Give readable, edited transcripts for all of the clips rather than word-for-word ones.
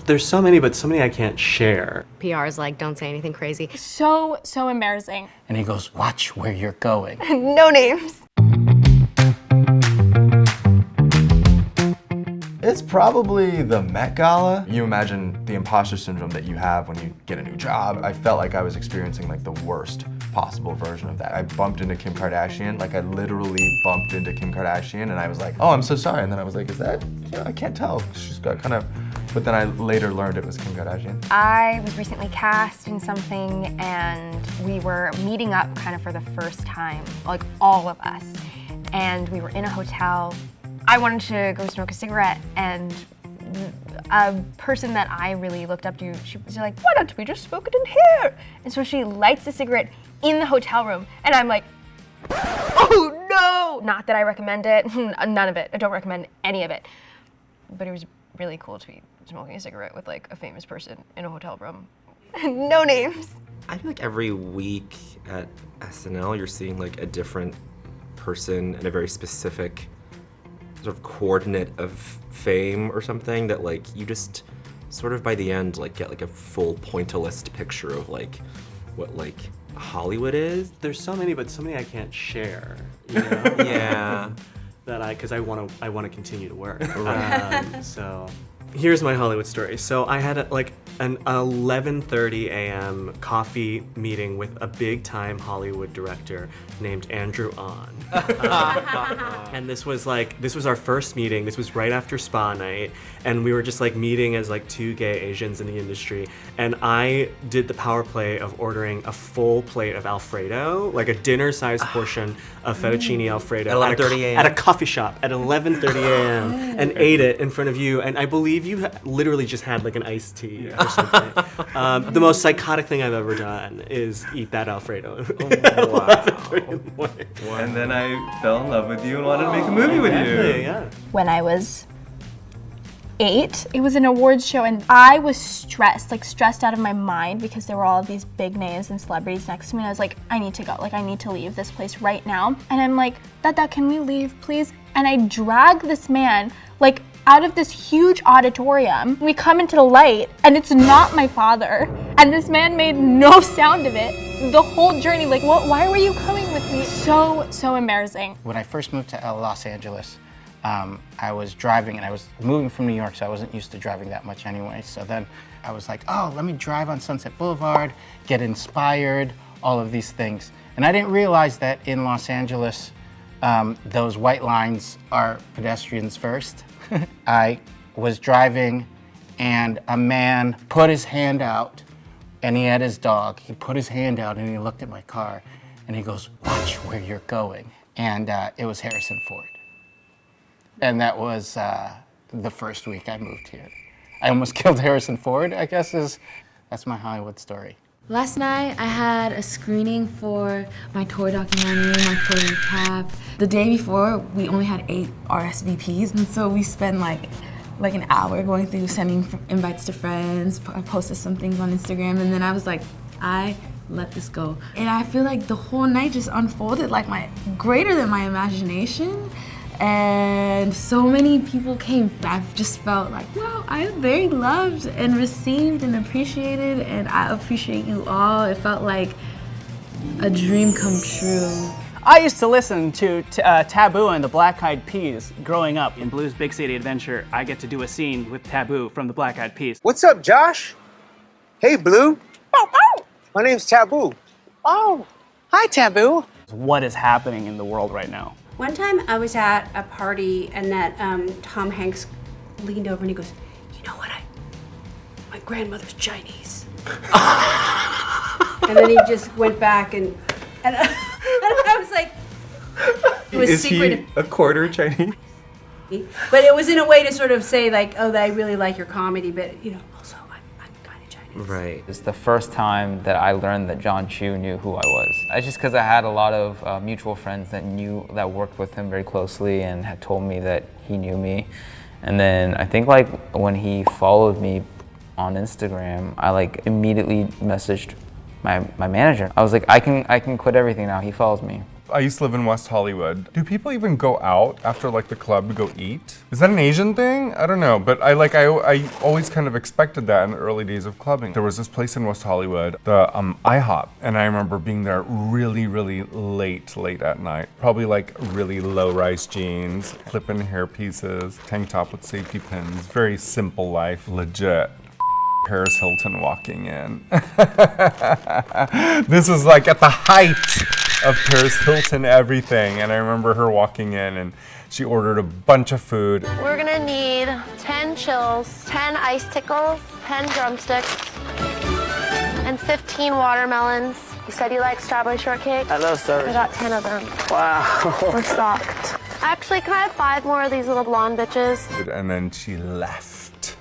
There's so many, but so many I can't share. PR is like, don't say anything crazy. So embarrassing. And he goes, watch where you're going. No names. It's probably the Met Gala. You imagine the imposter syndrome that you have when you get a new job. I felt like I was experiencing like the worst possible version of that. I bumped into Kim Kardashian, like I literally bumped into Kim Kardashian and I was like, oh, I'm so sorry. And then I was like, is that, I can't tell. She's got kind of, but then I later learned it was Kim Kardashian. I was recently cast in something and we were meeting up kind of for the first time, like all of us. And we were in a hotel. I wanted to go smoke a cigarette and a person that I really looked up to, she was like, why don't we just smoke it in here? And so she lights the cigarette in the hotel room and I'm like, oh no! Not that I recommend it, none of it. I don't recommend any of it. But it was really cool to be smoking a cigarette with like a famous person in a hotel room. No names. I feel like every week at SNL you're seeing like a different person and a very specific sort of coordinate of fame or something that like you just sort of by the end like get like a full pointillist picture of like what like Hollywood is. There's so many, but so many I can't share. You know? Yeah. Because I want to continue to work. So here's my Hollywood story. So I had like an 11:30 a.m. coffee meeting with a big-time Hollywood director named Andrew Ahn. And this was our first meeting. This was right after Spa Night, and we were just like meeting as like two gay Asians in the industry. And I did the power play of ordering a full plate of Alfredo, like a dinner-sized portion of fettuccine Alfredo At 11:30 a.m. at a coffee shop at 11:30 a.m. and ate it in front of you. And I believe you literally just had like an iced tea or something. The most psychotic thing I've ever done is eat that Alfredo. Wow. And then I fell in love with you and wanted to make a movie with you. Yeah. When I was 8, it was an awards show and I was stressed out of my mind because there were all of these big names and celebrities next to me and I was like, I need to go, like I need to leave this place right now. And I'm like, Dada, can we leave please? And I drag this man like out of this huge auditorium. We come into the light and it's not my father. And this man made no sound of it the whole journey. Like, what? Why were you coming with me? So embarrassing. When I first moved to Los Angeles, I was driving and I was moving from New York, so I wasn't used to driving that much anyway. So then I was like, oh, let me drive on Sunset Boulevard, get inspired, all of these things. And I didn't realize that in Los Angeles, those white lines are pedestrians first. I was driving and a man put his hand out and he had his dog. He put his hand out and he looked at my car and he goes, watch where you're going. And it was Harrison Ford. And that was the first week I moved here. I almost killed Harrison Ford, I guess that's my Hollywood story. Last night I had a screening for my tour documentary, my tour recap. The day before we only had 8 RSVPs and so we spent like an hour going through sending invites to friends. I posted some things on Instagram and then I was like, I let this go. And I feel like the whole night just unfolded like greater than my imagination. And so many people came. I just felt like, wow, I am very loved and received and appreciated, and I appreciate you all. It felt like a dream come true. I used to listen to Taboo and the Black Eyed Peas growing up. In Blue's Big City Adventure, I get to do a scene with Taboo from the Black Eyed Peas. What's up, Josh? Hey, Blue. My name's Taboo. Oh, hi, Taboo. What is happening in the world right now? One time I was at a party and that Tom Hanks leaned over and he goes, you know what, my grandmother's Chinese. And then he just went back and I was like, it was Is secret. he a quarter Chinese? But it was in a way to sort of say like, oh, I really like your comedy, but you know, also I'm kind of Chinese. Right. It's the first time that I learned that John Chu knew who I was. It's just because I had a lot of mutual friends that worked with him very closely and had told me that he knew me. And then I think like when he followed me on Instagram, I like immediately messaged my manager. I was like, I can quit everything now. He follows me. I used to live in West Hollywood. Do people even go out after like the club to go eat? Is that an Asian thing? I don't know, but I always kind of expected that in the early days of clubbing. There was this place in West Hollywood, the IHOP, and I remember being there really late at night. Probably like really low-rise jeans, clip-in hair pieces, tank top with safety pins. Very simple life, legit. Paris Hilton walking in. This is like at the height of Paris Hilton everything, and I remember her walking in and she ordered a bunch of food. We're gonna need 10 chills, 10 ice tickles, 10 drumsticks, and 15 watermelons. You said you like strawberry shortcake? I love strawberry. I got 10 of them. Wow. We're stocked. Actually, can I have 5 more of these little blonde bitches? And then she left.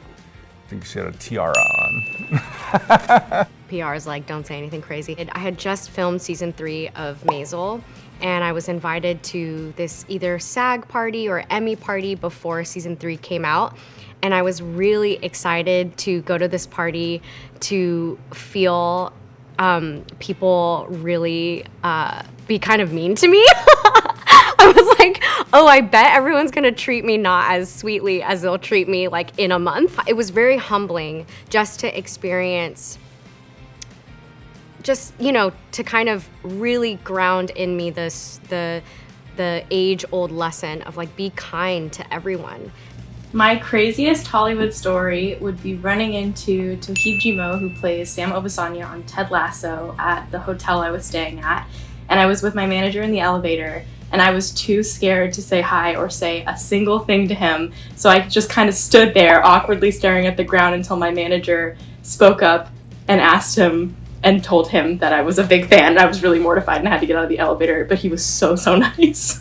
I think she had a tiara on. PR is like, don't say anything crazy. I had just filmed season 3 of Maisel, and I was invited to this either SAG party or Emmy party before season 3 came out. And I was really excited to go to this party to feel people really be kind of mean to me. I was like, oh, I bet everyone's gonna treat me not as sweetly as they'll treat me like in a month. It was very humbling just to experience, just, you know, to kind of really ground in me the age-old lesson of like, be kind to everyone. My craziest Hollywood story would be running into Toheeb Jimo, who plays Sam Obasanya on Ted Lasso, at the hotel I was staying at. And I was with my manager in the elevator, and I was too scared to say hi or say a single thing to him. So I just kind of stood there awkwardly staring at the ground until my manager spoke up and asked him and told him that I was a big fan. I was really mortified and had to get out of the elevator, but he was so nice.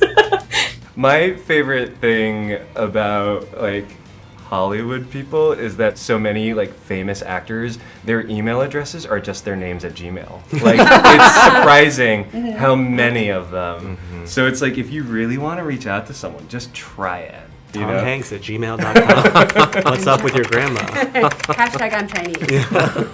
My favorite thing about like Hollywood people is that so many like famous actors, their email addresses are just their names at Gmail. Like it's surprising how many of them. So it's like if you really want to reach out to someone, just try it. You know? TomHanks@gmail.com. What's up with your grandma? Hashtag I'm Chinese. Yeah.